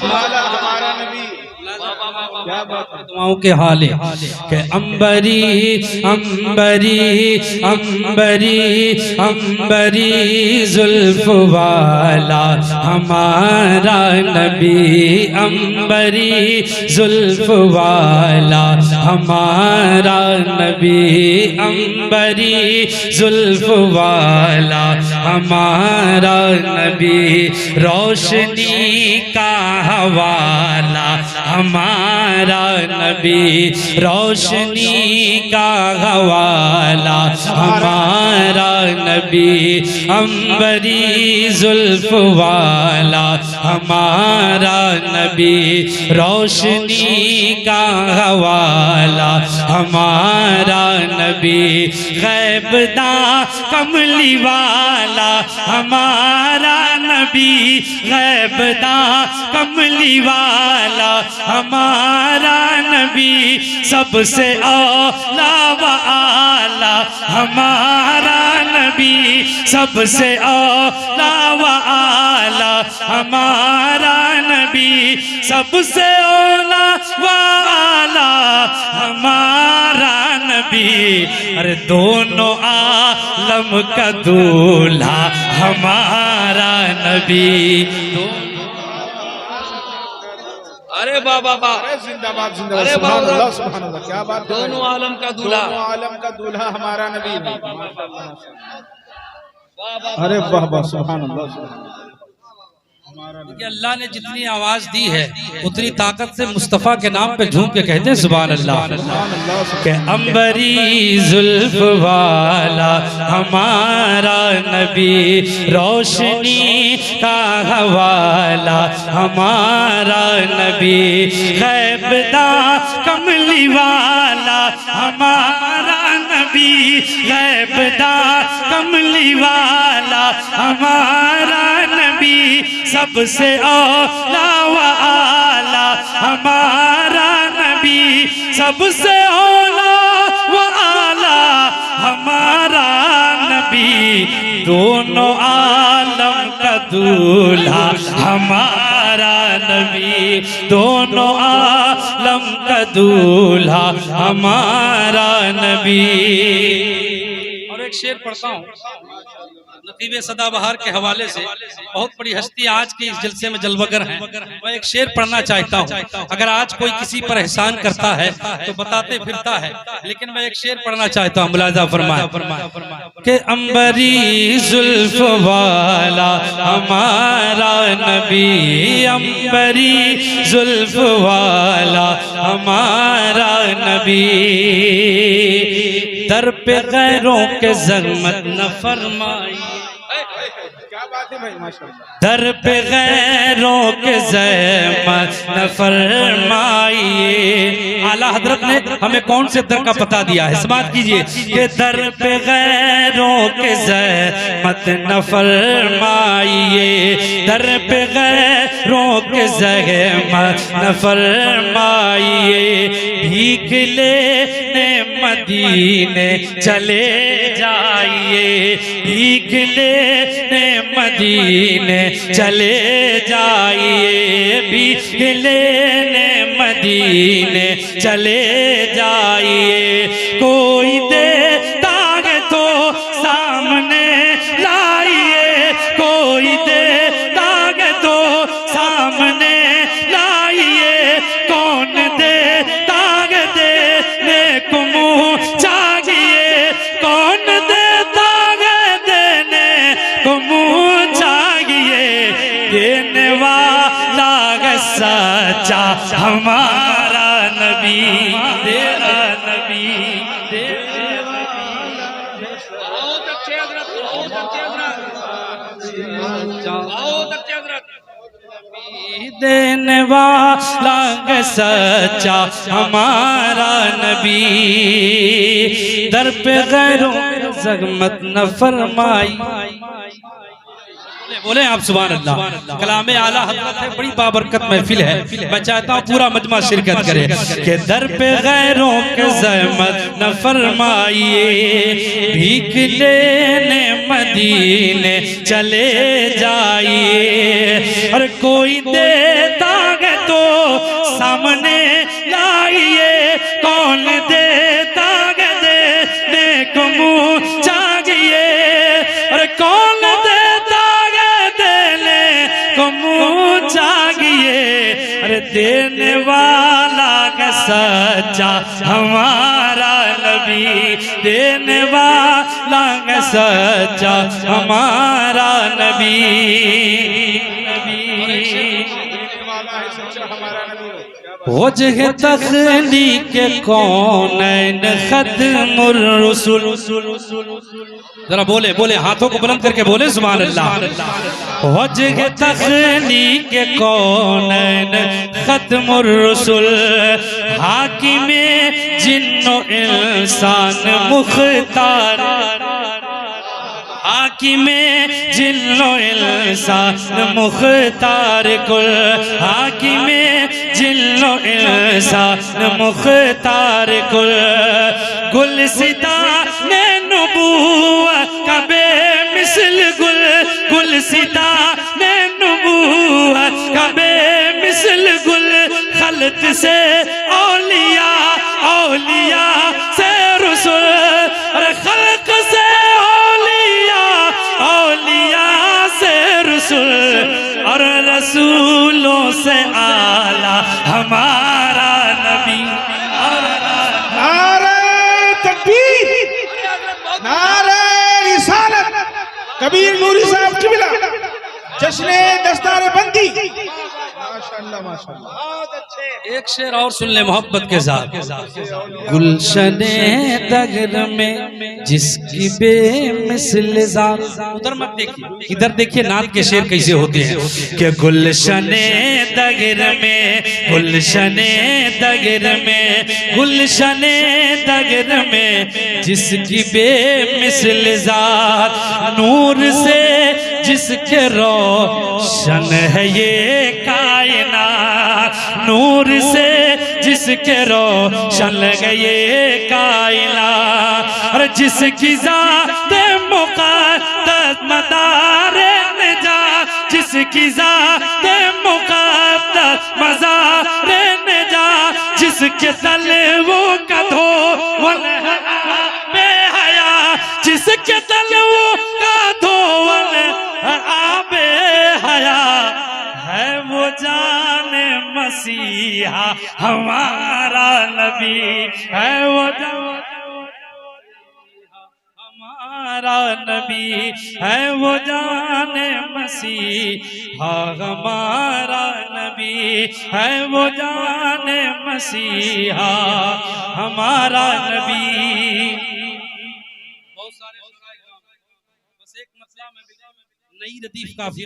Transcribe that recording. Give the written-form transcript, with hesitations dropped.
वाला हमारा नबी। क्या बात है, दुआओं के हाले के अंबरी अंबरी अंबरी अंबरी जुल्फ वाला हमारा नबी, अंबरी जुल्फ वाला हमारा नबी, अंबरी जुल्फ वाला हमारा नबी, रोशनी का हवाला हमारा नबी, रोशनी का हवाला हमारा नबी, अंबरी जुल्फ वाला हमारा नबी, रोशनी का हवाला हमारा नबी, गैबदा कमली वाला हमारा नबी, गैबदा कमली वाला हमारा नबी, सबसे औला व आला हमारा नबी, सबसे औला व आला हमारा नबी, सबसे औला व आला हमारा नबी, अरे दोनों आलम का दूल्हा हमारा नबी। अरे बाबा अरे जिंदाबाद जिंदाबाद, अरे सुभान बाबा, अल्लाह सुभान अल्लाह, क्या बात है। दोनों आलम का दूल्हा, दोनों आलम का दूल्हा हमारा नबी। अरे वाह वाह, सुभान अल्लाह सुभान अल्लाह। कि अल्लाह ने जितनी आवाज दी है उतनी ताकत से मुस्तफ़ा के नाम पे झूम के कहते हैं सुभान अल्लाह। के अंबरी जुल्फ वाला हमारा नबी, रोशनी का हवाला हमारा नबी, गैबदा कमली वाला हमारा नबी, गैबदा कमली वाला हमारा नबी, सबसे औला व आला हमारा नबी, सबसे औला व आला हमारा नबी, दोनों आलम का दूल्हा हमारा नबी, दोनों आलम का दूल्हा हमारा नबी। और एक शेर पढ़ता हूँ नतीबे सदाबहार के हवाले से, बहुत बड़ी हस्ती आज के इस जलसे में जलवगर हैं। मैं एक शेर पढ़ना चाहता हूँ। अगर आज कोई किसी पर एहसान करता है तो बताते फिरता है, लेकिन मैं एक शेर पढ़ना चाहता हूँ, मुलाजा फरमाए के अंबरी जुल्फ वाला हमारा नबी, अंबरी जुल्फ वाला हमारा नबी, दर पे गैरों के ज़हमत न फरमाई, क्या बात है भाई, माशाअल्लाह। दर पे गैरों के ज़हमत न फरमाइए। आला हजरत ने हमें कौन से दर का पता दिया है, समात कीजिए कि दर पे गैरों के ज़हमत न फरमाइए, दर पे गैरों के ज़हमत न फरमाइए, भीख लेने मदीने चले जाइए, भीख लेने मदीने चले जाइए, भीख लेने मदीने चले जाइए, कोई देता है तो सामने लाइए, कोई देता है तो सामने लाइए, कौन देता है देने को मुँह चाहिए, कौन देता है देने को मुँह चाहिए, देने वाला है सच्चा हमारा नबी, तेरा नबी, तेरा नबी। बहुत अच्छे हज़रत, बहुत अच्छे हज़रत, बहुत अच्छे हज़रत। देने वाला है सच्चा हमारा नबी, दर पे गैरों ज़हमत न फरमाई। बोले आप सुभान अल्लाह। कलामे आला हज़रत है, बड़ी बाबरकत महफिल है। मैं चाहता हूँ पूरा मजमा शिरकत करे कि दर पे गैरों के ज़हमत न फरमाइए, भीख लेने मदीने चले जाइए, और कोई देता सामने लाइए, कौन देता देने को मुँह चाहिए, अरे कौन देता देने को मुँह चाहिए, अरे देने वाला का सच्चा हमारा नबी, देने वाला का सच्चा हमारा नबी। वजह तख्लीक कौनैन खत्मुर रसूल, जरा बोले बोले, हाथों को बुलंद करके बोले सुभान अल्लाह। वजह तख्लीक कौनैन खत्मुर रसूल, हाकिमे जिन्नो इंसान मुख्तार, हाकिमे जिन्नो इंसान मुख्तार कुल, हाकिमे जिन्नो इंसान मुख्तार कुल, गुलसिता ने नबूवत का बेमिसल गुल, गुलसिता ने नबूवत का बेमिसल गुल, खल्क से औलिया, औलिया से रसूल, अरे खल्क से औलिया से रसूल, और रसूलों से आला हमारा नबी। नारे तकबीर, नारे रिसालत, कबीर नूरी साहब किबला, जश्ने दस्तार बंदी। माशाअल्लाह माशाअल्लाह, बहुत अच्छे। एक शेर और सुन ले मोहब्बत के साथ। गुलशने दगर में जिसकी बेमिसल ज़ात, उधर मत देखिए, इधर देखिए नात के शेर कैसे होते हैं कि गुलशने दगर में, गुलशने दगर में, गुलशने दगर में जिसकी बेमिसल ज़ात, नूर से जिसके रोशन है ये कायनात, नूर से जिसके रोशन ये कायनात, और जिसकी ज़ात मुक़द्दस मदार निजात, जिसकी ज़ात मुक़द्दस मज़ार निजात, जिसके तलवों का धोवल बेहया, जिसके तलवों का धोवल आबे हया, है वो जाने मसीहा हमारा नबी, है वो हमारा नबी, है वो जाने मसीहा हमारा नबी, है वो जाने मसीहा हमारा नबी। बहुत सारे बस एक मतलब नई लतीफ काफी